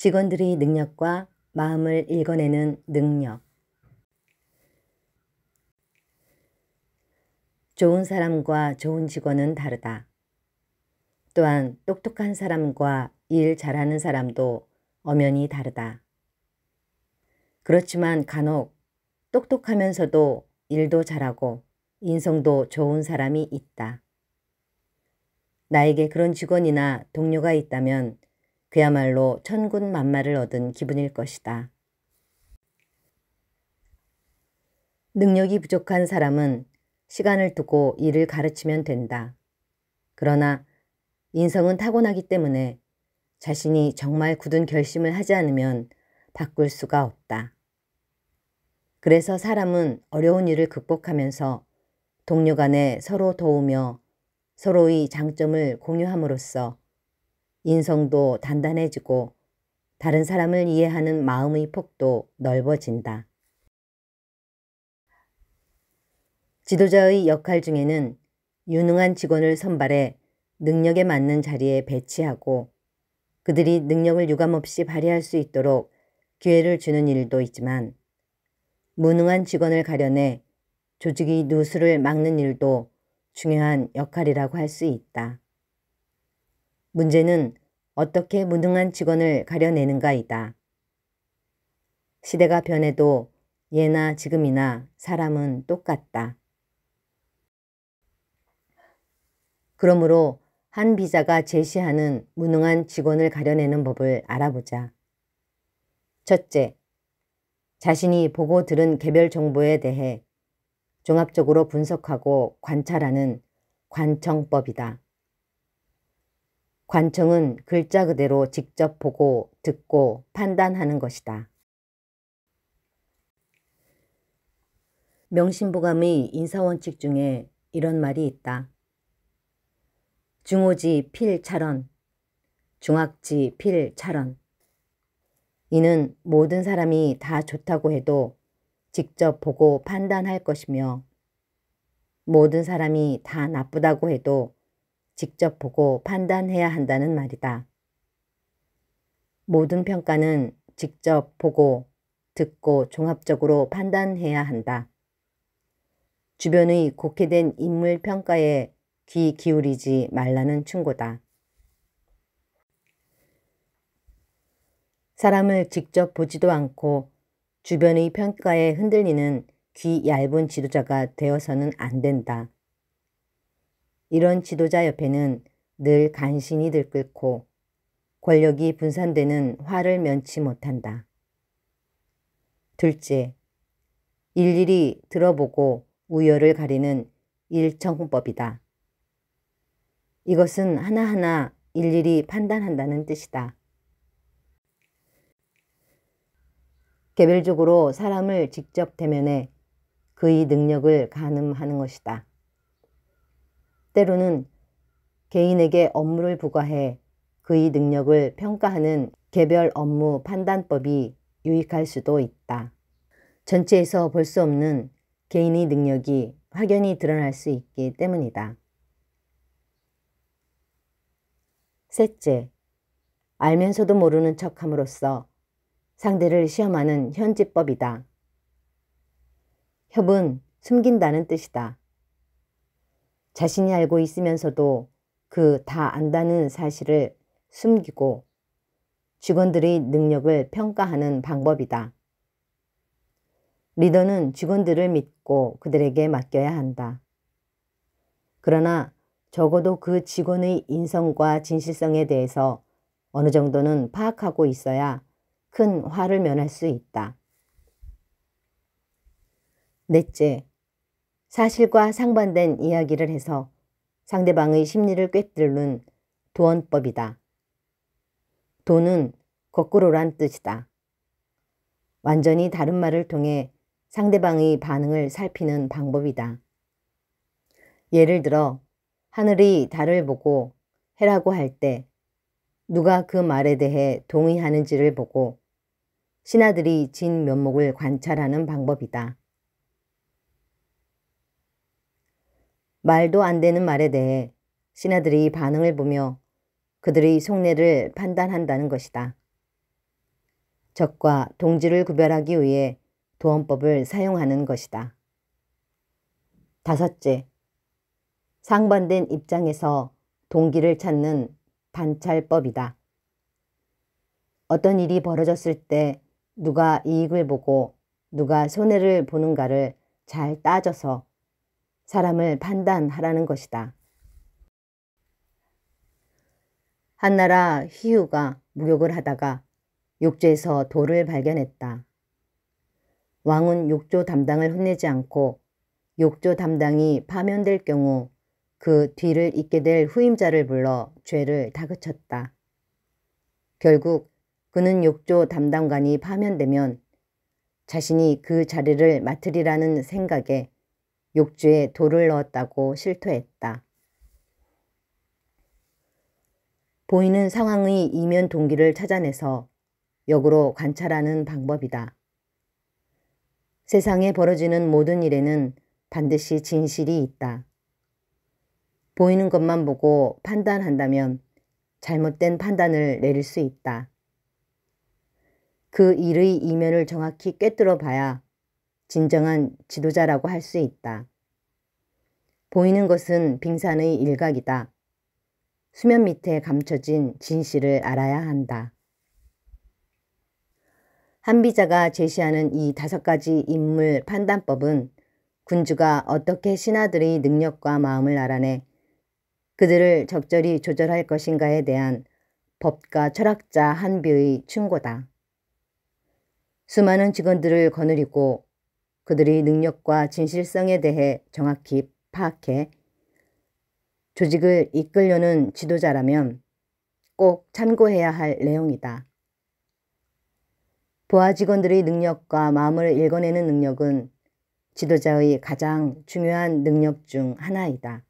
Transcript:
직원들의 능력과 마음을 읽어내는 능력. 좋은 사람과 좋은 직원은 다르다. 또한 똑똑한 사람과 일 잘하는 사람도 엄연히 다르다. 그렇지만 간혹 똑똑하면서도 일도 잘하고 인성도 좋은 사람이 있다. 나에게 그런 직원이나 동료가 있다면 그야말로 천군만마를 얻은 기분일 것이다. 능력이 부족한 사람은 시간을 두고 일을 가르치면 된다. 그러나 인성은 타고나기 때문에 자신이 정말 굳은 결심을 하지 않으면 바꿀 수가 없다. 그래서 사람은 어려운 일을 극복하면서 동료 간에 서로 도우며 서로의 장점을 공유함으로써 인성도 단단해지고 다른 사람을 이해하는 마음의 폭도 넓어진다. 지도자의 역할 중에는 유능한 직원을 선발해 능력에 맞는 자리에 배치하고 그들이 능력을 유감없이 발휘할 수 있도록 기회를 주는 일도 있지만 무능한 직원을 가려내 조직의 누수를 막는 일도 중요한 역할이라고 할 수 있다. 문제는 어떻게 무능한 직원을 가려내는가이다. 시대가 변해도 예나 지금이나 사람은 똑같다. 그러므로 한 비자가 제시하는 무능한 직원을 가려내는 법을 알아보자. 첫째, 자신이 보고 들은 개별 정보에 대해 종합적으로 분석하고 관찰하는 관청법이다. 관청은 글자 그대로 직접 보고 듣고 판단하는 것이다. 명심보감의 인사원칙 중에 이런 말이 있다. 중오지 필찰원, 중학지 필찰원. 이는 모든 사람이 다 좋다고 해도 직접 보고 판단할 것이며 모든 사람이 다 나쁘다고 해도 직접 보고 판단해야 한다는 말이다. 모든 평가는 직접 보고 듣고 종합적으로 판단해야 한다. 주변의 곡해된 인물 평가에 귀 기울이지 말라는 충고다. 사람을 직접 보지도 않고 주변의 평가에 흔들리는 귀 얇은 지도자가 되어서는 안 된다. 이런 지도자 옆에는 늘 간신히 들끓고 권력이 분산되는 화를 면치 못한다. 둘째, 일일이 들어보고 우열을 가리는 일청법이다. 이것은 하나하나 일일이 판단한다는 뜻이다. 개별적으로 사람을 직접 대면해 그의 능력을 가늠하는 것이다. 때로는 개인에게 업무를 부과해 그의 능력을 평가하는 개별 업무 판단법이 유익할 수도 있다. 전체에서 볼 수 없는 개인의 능력이 확연히 드러날 수 있기 때문이다. 셋째, 알면서도 모르는 척함으로써 상대를 시험하는 현지법이다. 협은 숨긴다는 뜻이다. 자신이 알고 있으면서도 그 다 안다는 사실을 숨기고 직원들의 능력을 평가하는 방법이다. 리더는 직원들을 믿고 그들에게 맡겨야 한다. 그러나 적어도 그 직원의 인성과 진실성에 대해서 어느 정도는 파악하고 있어야 큰 화를 면할 수 있다. 넷째, 사실과 상반된 이야기를 해서 상대방의 심리를 꿰뚫는 도언법이다. 도는 거꾸로란 뜻이다. 완전히 다른 말을 통해 상대방의 반응을 살피는 방법이다. 예를 들어 하늘이 달을 보고 해라고 할 때 누가 그 말에 대해 동의하는지를 보고 신하들이 진 면목을 관찰하는 방법이다. 말도 안 되는 말에 대해 신하들이 반응을 보며 그들의 속내를 판단한다는 것이다. 적과 동지를 구별하기 위해 도원법을 사용하는 것이다. 다섯째, 상반된 입장에서 동기를 찾는 관찰법이다. 어떤 일이 벌어졌을 때 누가 이익을 보고 누가 손해를 보는가를 잘 따져서 사람을 판단하라는 것이다. 한나라 희유가 목욕을 하다가 욕조에서 돌을 발견했다. 왕은 욕조 담당을 혼내지 않고 욕조 담당이 파면될 경우 그 뒤를 잇게 될 후임자를 불러 죄를 다그쳤다. 결국 그는 욕조 담당관이 파면되면 자신이 그 자리를 맡으리라는 생각에 욕조에 돌을 넣었다고 실토했다. 보이는 상황의 이면 동기를 찾아내서 역으로 관찰하는 방법이다. 세상에 벌어지는 모든 일에는 반드시 진실이 있다. 보이는 것만 보고 판단한다면 잘못된 판단을 내릴 수 있다. 그 일의 이면을 정확히 꿰뚫어 봐야 진정한 지도자라고 할 수 있다. 보이는 것은 빙산의 일각이다. 수면 밑에 감춰진 진실을 알아야 한다. 한비자가 제시하는 이 5가지 인물 판단법은 군주가 어떻게 신하들의 능력과 마음을 알아내 그들을 적절히 조절할 것인가에 대한 법과 철학자 한비의 충고다. 수많은 직원들을 거느리고 그들의 능력과 진실성에 대해 정확히 파악해 조직을 이끌려는 지도자라면 꼭 참고해야 할 내용이다. 부하 직원들의 능력과 마음을 읽어내는 능력은 지도자의 가장 중요한 능력 중 하나이다.